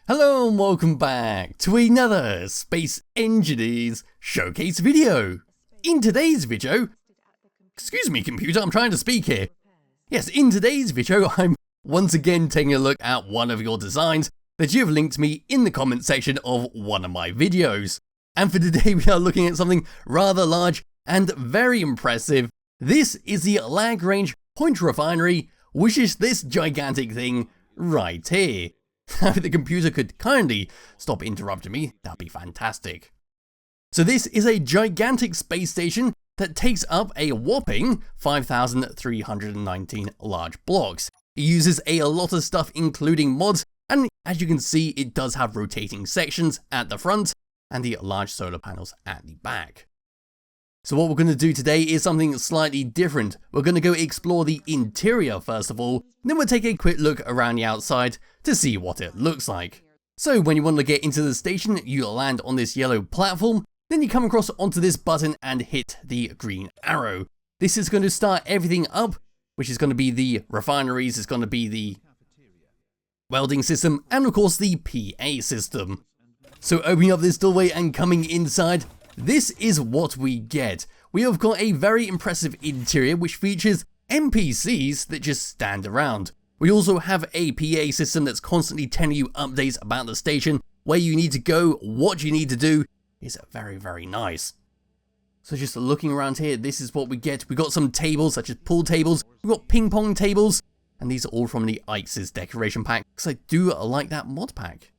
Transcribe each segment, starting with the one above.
Hello and welcome back to another Space Engineers Showcase video. In today's video, excuse me computer, I'm trying to speak here. Yes, in today's video, I'm once again taking a look at one of your designs that you've linked me in the comment section of one of my videos. And for today, we are looking at something rather large and very impressive. This is the Lagrange Point Refinery, which is this gigantic thing right here. If the computer could kindly stop interrupting me, that'd be fantastic. So this is a gigantic space station that takes up a whopping 5,319 large blocks. It uses a lot of stuff including mods, and as you can see it does have rotating sections at the front and the large solar panels at the back. So what we're going to do today is something slightly different. We're going to go explore the interior first of all, then we'll take a quick look around the outside to see what it looks like. So when you want to get into the station, you land on this yellow platform, then you come across onto this button and hit the green arrow. This is going to start everything up, which is going to be the refineries, it's going to be the welding system, and of course the PA system. So opening up this doorway and coming inside, this is what we get. We have got a very impressive interior which features NPCs that just stand around. We also have a PA system that's constantly telling you updates about the station, where you need to go, what you need to do. It's very, very nice. So just looking around here, this is what we get. We got some tables such as pool tables, we've got ping pong tables, and these are all from the Ike's decoration pack, because I do like that mod pack.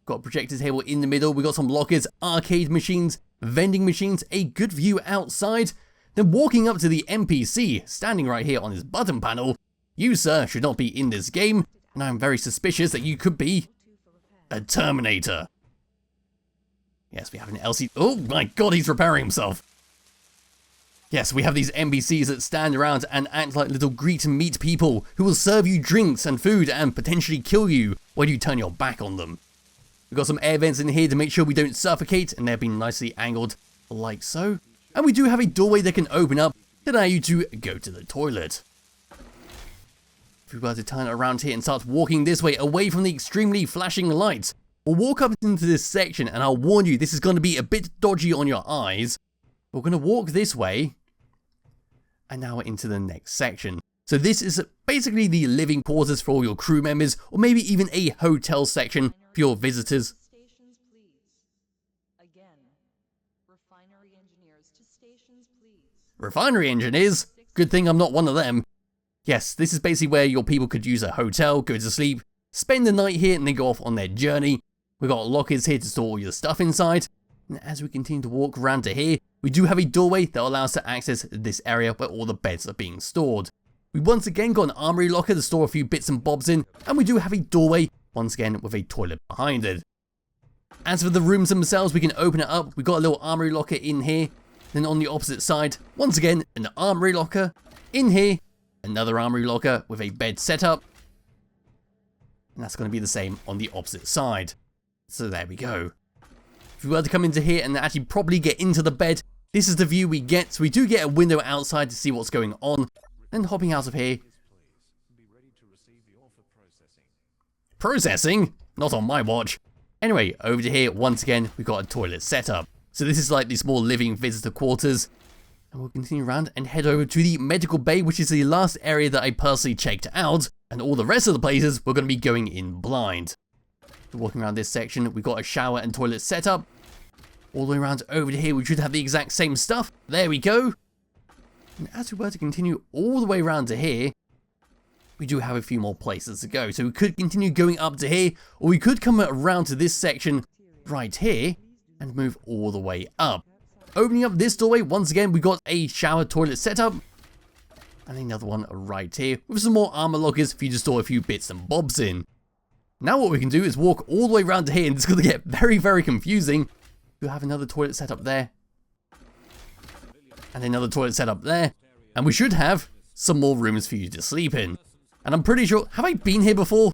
Got a projector table in the middle, we got some lockers, arcade machines, vending machines, a good view outside. Then walking up to the NPC, standing right here on this button panel. You, sir, should not be in this game, and I'm very suspicious that you could be a Terminator. Yes, we have an LC. Oh my god, he's repairing himself. Yes, we have these NPCs that stand around and act like little greet and meet people who will serve you drinks and food and potentially kill you when you turn your back on them. We've got some air vents in here to make sure we don't suffocate, and they've been nicely angled like so. And we do have a doorway that can open up to allow you to go to the toilet. If we were to turn around here and start walking this way away from the extremely flashing lights, we'll walk up into this section, and I'll warn you, this is going to be a bit dodgy on your eyes. We're going to walk this way, and now we're into the next section. So this is basically the living quarters for all your crew members, or maybe even a hotel section for your visitors. Stations, please. Again, refinery engineers to stations, please. Refinery engineers? Good thing I'm not one of them. Yes, this is basically where your people could use a hotel, go to sleep, spend the night here, and then go off on their journey. We've got lockers here to store all your stuff inside. And as we continue to walk around to here, we do have a doorway that allows us to access this area where all the beds are being stored. We once again got an armory locker to store a few bits and bobs in, and we do have a doorway, once again with a toilet behind it. As for the rooms themselves, we can open it up. We've got a little armory locker in here. Then on the opposite side, once again, an armory locker. In here, another armory locker with a bed setup. And that's going to be the same on the opposite side. So there we go. If we were to come into here and actually properly get into the bed, this is the view we get. So we do get a window outside to see what's going on. Then hopping out of here. Processing? Not on my watch. Anyway, over to here, once again, we've got a toilet setup. So this is like the small living visitor quarters. And we'll continue around and head over to the medical bay, which is the last area that I personally checked out. And all the rest of the places, we're going to be going in blind. So walking around this section, we've got a shower and toilet setup. All the way around over to here, we should have the exact same stuff. There we go. And as we were to continue all the way around to here, we do have a few more places to go. So we could continue going up to here, or we could come around to this section right here and move all the way up. Opening up this doorway, once again, we got a shower toilet setup. And another one right here with some more armor lockers for you to store a few bits and bobs in. Now what we can do is walk all the way around to here, and it's going to get very, very confusing. We'll have another toilet setup there. And another toilet set up there, and we should have some more rooms for you to sleep in. And I'm pretty sure, have I been here before?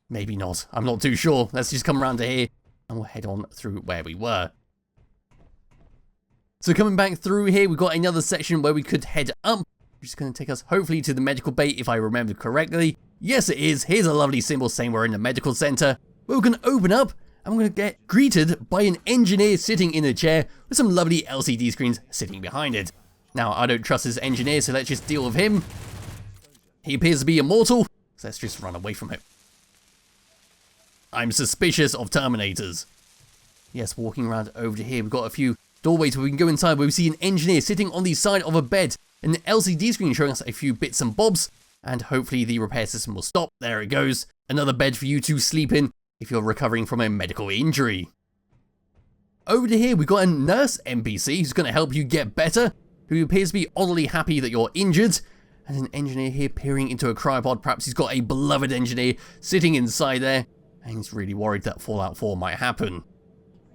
Maybe not, I'm not too sure. Let's just come around to here, and we'll head on through where we were. So coming back through here, we've got another section where we could head up, which is going to take us hopefully to the medical bay if I remember correctly. Yes it is, here's a lovely symbol saying we're in the medical center. we're going to open up and we're going to get greeted by an engineer sitting in a chair with some lovely LCD screens sitting behind it. Now, I don't trust this engineer, so let's just deal with him. He appears to be immortal, so let's just run away from him. I'm suspicious of Terminators. Yes, walking around over to here, we've got a few doorways where we can go inside, where we see an engineer sitting on the side of a bed, an LCD screen showing us a few bits and bobs, and hopefully the repair system will stop. There it goes. Another bed for you to sleep in if you're recovering from a medical injury. Over to here, we've got a nurse NPC who's going to help you get better, who appears to be oddly happy that you're injured, and an engineer here peering into a cryopod. Perhaps he's got a beloved engineer sitting inside there, and he's really worried that Fallout 4 might happen.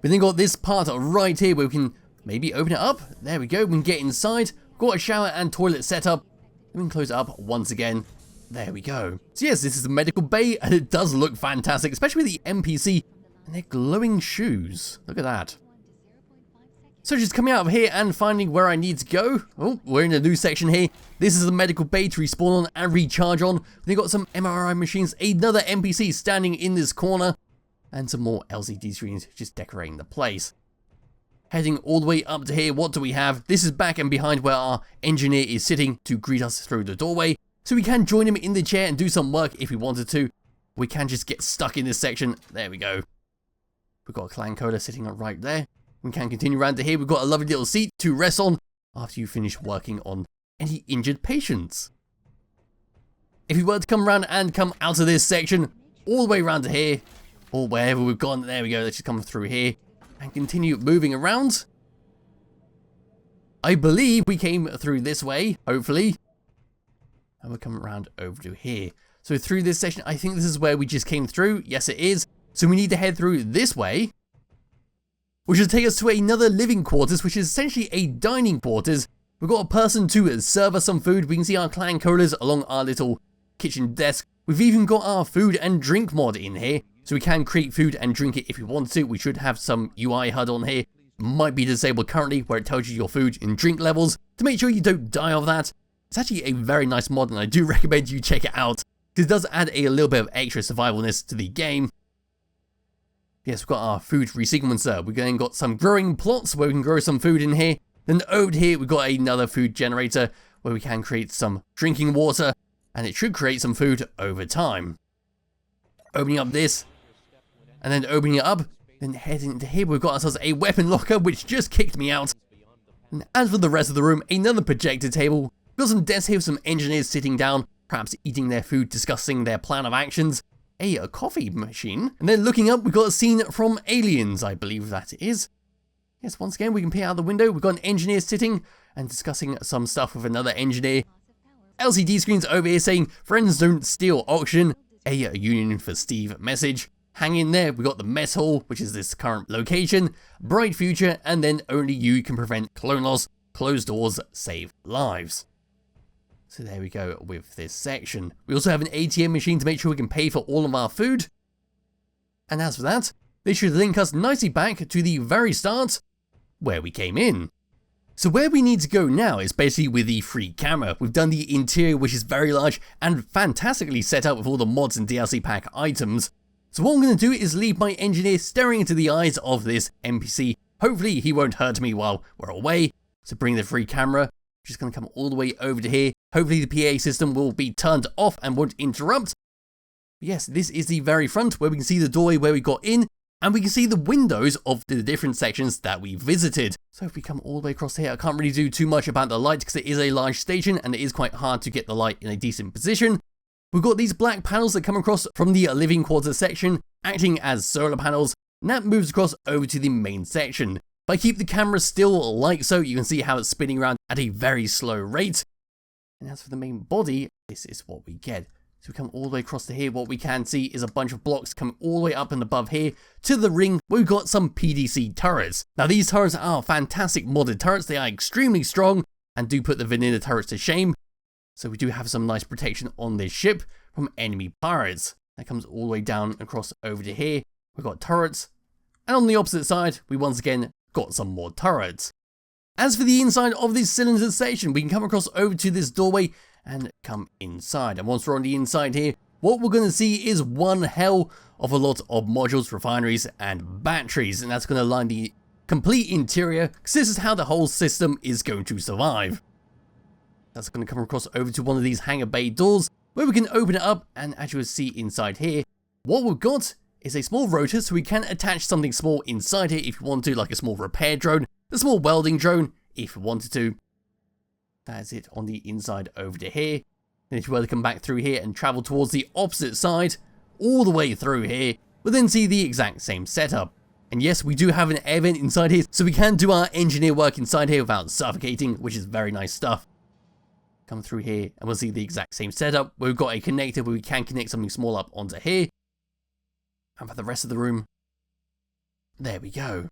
We then got this part right here where we can maybe open it up. There we go, we can get inside. Got a shower and toilet set up. We can close it up once again. There we go. So yes, this is the medical bay, and it does look fantastic, especially with the NPC and their glowing shoes. Look at that. So just coming out of here and finding where I need to go. Oh, we're in a new section here. This is the medical bay to respawn on and recharge on. We've got some MRI machines, another NPC standing in this corner, and some more LCD screens just decorating the place. Heading all the way up to here, what do we have? This is back and behind where our engineer is sitting to greet us through the doorway. So we can join him in the chair and do some work if we wanted to. We can just get stuck in this section. There we go. We've got a clan coder sitting right there. We can continue around to here. We've got a lovely little seat to rest on after you finish working on any injured patients. If you were to come around and come out of this section, all the way around to here, or wherever we've gone, there we go, let's just come through here and continue moving around. I believe we came through this way, hopefully. And we're coming around over to here. So through this section, I think this is where we just came through. Yes, it is. So we need to head through this way, which will take us to another living quarters, which is essentially a dining quarters. We've got a person to serve us some food. We can see our clan coders along our little kitchen desk. We've even got our food and drink mod in here, so we can create food and drink it if we want to. We should have some UI HUD on here. Might be disabled currently, where it tells you your food and drink levels to make sure you don't die of that. It's actually a very nice mod, and I do recommend you check it out, because it does add a little bit of extra survivalness to the game. Yes, we've got our food resequencer. We've then got some growing plots where we can grow some food in here. Then over here, we've got another food generator where we can create some drinking water, and it should create some food over time. Opening up this, and then opening it up, then heading into here, we've got ourselves a weapon locker, which just kicked me out. And as for the rest of the room, another projector table. We've got some desks here with some engineers sitting down, perhaps eating their food, discussing their plan of actions. A coffee machine. And then looking up, we've got a scene from Aliens, I believe that is. Yes, once again, we can peer out the window. We've got an engineer sitting and discussing some stuff with another engineer. LCD screens over here saying, "Friends don't steal auction." A Union for Steve message. Hang in there, we've got the mess hall, which is this current location. Bright future, and then only you can prevent clone loss. Closed doors save lives. So there we go with this section. We also have an ATM machine to make sure we can pay for all of our food. And as for that, this should link us nicely back to the very start, where we came in. So where we need to go now is basically with the free camera. We've done the interior, which is very large and fantastically set up with all the mods and DLC pack items. So what I'm going to do is leave my engineer staring into the eyes of this NPC. Hopefully he won't hurt me while we're away. So bring the free camera. Just going to come all the way over to here. Hopefully the PA system will be turned off and won't interrupt. Yes, this is the very front where we can see the doorway where we got in, and we can see the windows of the different sections that we visited. So if we come all the way across here, I can't really do too much about the light because it is a large station and it is quite hard to get the light in a decent position. We've got these black panels that come across from the living quarters section, acting as solar panels, and that moves across over to the main section. If I keep the camera still like so, you can see how it's spinning around at a very slow rate. And as for the main body, this is what we get. So we come all the way across to here, what we can see is a bunch of blocks coming all the way up and above here to the ring where we've got some PDC turrets. Now these turrets are fantastic modded turrets, they are extremely strong and do put the vanilla turrets to shame. So we do have some nice protection on this ship from enemy pirates. That comes all the way down across over to here. We've got turrets. And on the opposite side, we once again got some more turrets. As for the inside of this cylinder station, we can come across over to this doorway and come inside. And once we're on the inside here, what we're going to see is one hell of a lot of modules, refineries, and batteries, and that's going to line the complete interior, because this is how the whole system is going to survive. That's going to come across over to one of these hangar bay doors, where we can open it up, and as you will see inside here, what we've got is a small rotor, so we can attach something small inside here if you want to, like a small repair drone, a small welding drone, if you wanted to. That's it on the inside over to here. And if you were to come back through here and travel towards the opposite side, all the way through here, we'll then see the exact same setup. And yes, we do have an air vent inside here, so we can do our engineer work inside here without suffocating, which is very nice stuff. Come through here and we'll see the exact same setup. We've got a connector where we can connect something small up onto here. And for the rest of the room, there we go.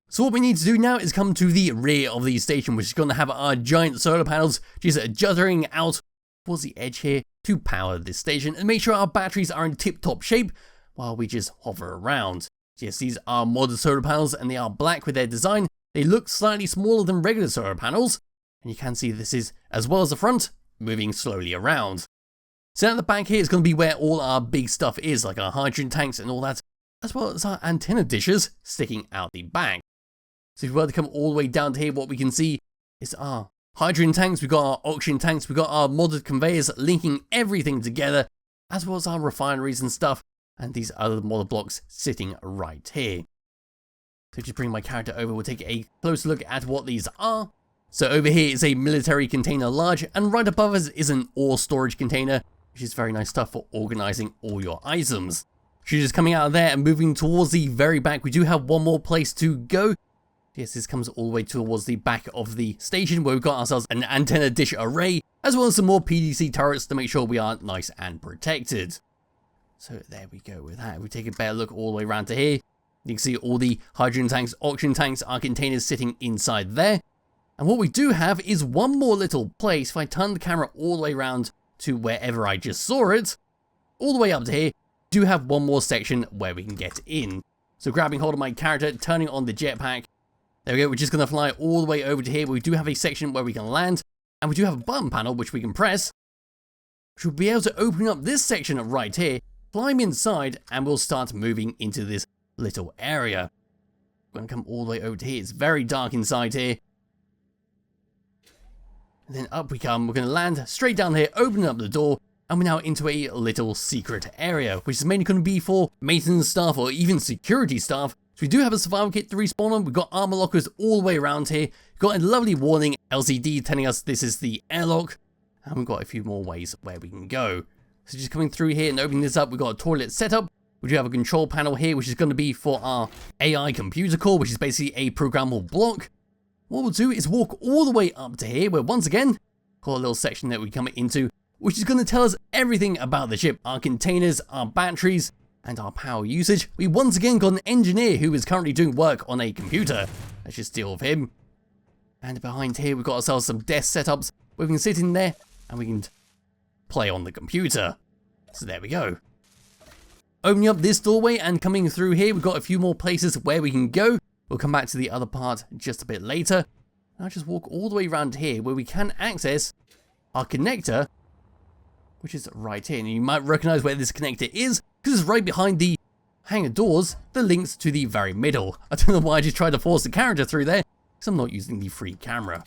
So what we need to do now is come to the rear of the station, which is going to have our giant solar panels just juttering out towards the edge here to power this station and make sure our batteries are in tip-top shape while we just hover around. Yes, these are modded solar panels and they are black with their design. They look slightly smaller than regular solar panels, and you can see this is, as well as the front, moving slowly around. So at the back here is going to be where all our big stuff is, like our hydrogen tanks and all that, as well as our antenna dishes sticking out the back. So if we were to come all the way down to here, what we can see is our hydrogen tanks, we've got our oxygen tanks, we've got our modded conveyors linking everything together, as well as our refineries and stuff, and these other modded blocks sitting right here. So just bring my character over, we'll take a closer look at what these are. So over here is a military container large, and right above us is an ore storage container, which is very nice stuff for organizing all your items. So just coming out of there and moving towards the very back, we do have one more place to go. Yes, this comes all the way towards the back of the station where we've got ourselves an antenna dish array, as well as some more PDC turrets to make sure we are nice and protected. So there we go with that. We take a better look all the way around to here. You can see all the hydrogen tanks, oxygen tanks, our containers sitting inside there. And what we do have is one more little place. If I turn the camera all the way around to wherever I just saw it, all the way up to here, do have one more section where we can get in. So grabbing hold of my character, turning on the jetpack. There we go, we're just going to fly all the way over to here. We do have a section where we can land, and we do have a button panel which we can press, which will be able to open up this section right here, climb inside, and we'll start moving into this little area. We're going to come all the way over to here. It's very dark inside here. And then up we come. We're going to land straight down here, open up the door, and we're now into a little secret area, which is mainly going to be for maintenance staff or even security staff. So we do have a survival kit to respawn on. We've got armor lockers all the way around here. We've got a lovely warning LCD telling us this is the airlock. And we've got a few more ways where we can go. So just coming through here and opening this up, we've got a toilet setup. We do have a control panel here, which is going to be for our AI computer core, which is basically a programmable block. What we'll do is walk all the way up to here, where once again, got a little section that we come into, which is going to tell us everything about the ship, our containers, our batteries, and our power usage. We once again got an engineer who is currently doing work on a computer. Let's just deal with him. And behind here, we've got ourselves some desk setups where we can sit in there and we can play on the computer. So there we go. Opening up this doorway and coming through here, we've got a few more places where we can go. We'll come back to the other part just a bit later. I'll just walk all the way around here where we can access our connector, which is right here. And you might recognize where this connector is, because it's right behind the hangar doors that links to the very middle. I don't know why I just tried to force the character through there, because I'm not using the free camera.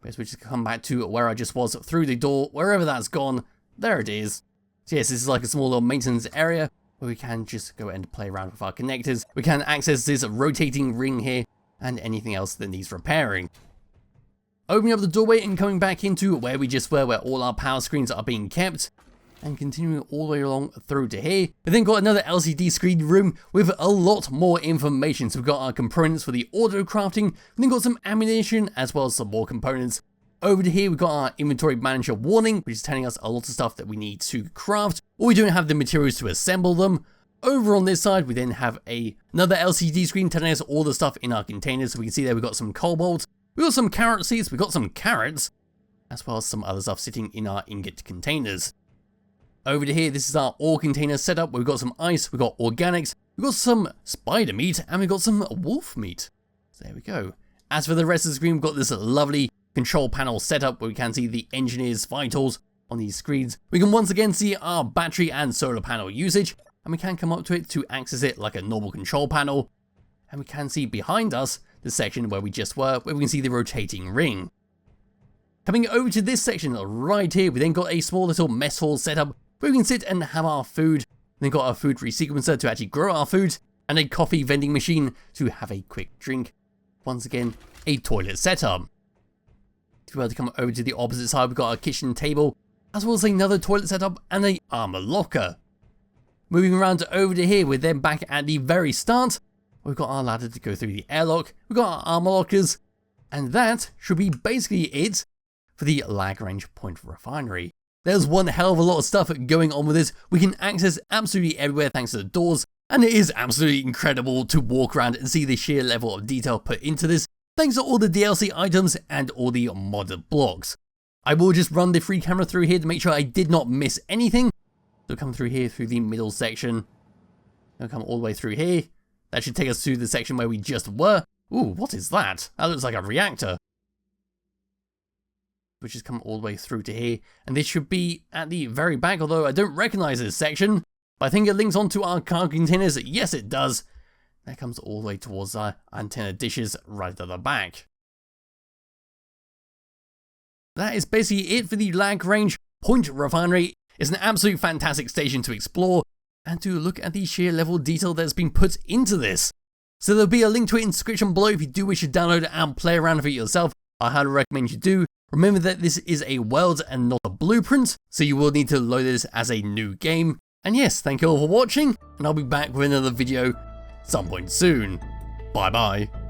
But we just come back to where I just was, through the door, wherever that's gone, there it is. So yes, this is like a small little maintenance area where we can just go and play around with our connectors. We can access this rotating ring here and anything else that needs repairing. Opening up the doorway and coming back into where we just were, where all our power screens are being kept. And continuing all the way along through to here. We then got another LCD screen room with a lot more information. So we've got our components for the auto crafting. We then got some ammunition as well as some more components. Over to here, we've got our inventory manager warning, which is telling us a lot of stuff that we need to craft, or we don't have the materials to assemble them. Over on this side, we then have another LCD screen telling us all the stuff in our containers. So we can see there we've got some cobalt, we've got some carrot seeds, we've got some carrots, as well as some other stuff sitting in our ingot containers. Over to here, this is our ore container setup. We've got some ice, we've got organics, we've got some spider meat, and we've got some wolf meat. So there we go. As for the rest of the screen, we've got this lovely control panel setup where we can see the engineer's vitals, on these screens, we can once again see our battery and solar panel usage, and we can come up to it to access it like a normal control panel. And we can see behind us the section where we just were, where we can see the rotating ring. Coming over to this section right here, we then got a small little mess hall setup where we can sit and have our food. Then got a food resequencer to actually grow our food, and a coffee vending machine to have a quick drink. Once again, a toilet setup. To be able to come over to the opposite side, we've got a kitchen table, as well as another toilet setup and a armor locker. Moving around over to here, we're then back at the very start. We've got our ladder to go through the airlock, we've got our armor lockers, and that should be basically it for the Lagrange Point Refinery. There's one hell of a lot of stuff going on with this. We can access absolutely everywhere thanks to the doors, and it is absolutely incredible to walk around and see the sheer level of detail put into this, thanks to all the DLC items and all the modded blocks. I will just run the free camera through here to make sure I did not miss anything. So come through here through the middle section. I'll come all the way through here. That should take us to the section where we just were. Ooh, what is that? That looks like a reactor. Which has come all the way through to here, and this should be at the very back, although I don't recognize this section, but I think it links onto our cargo containers. Yes, it does. That comes all the way towards our antenna dishes right at the back. That is basically it for the Lagrange Point Refinery. It's an absolute fantastic station to explore and to look at the sheer level of detail that's been put into this. So there'll be a link to it in the description below if you do wish to download it and play around with it yourself. I highly recommend you do. Remember that this is a world and not a blueprint, so you will need to load this as a new game. And yes, thank you all for watching, and I'll be back with another video some point soon. Bye bye.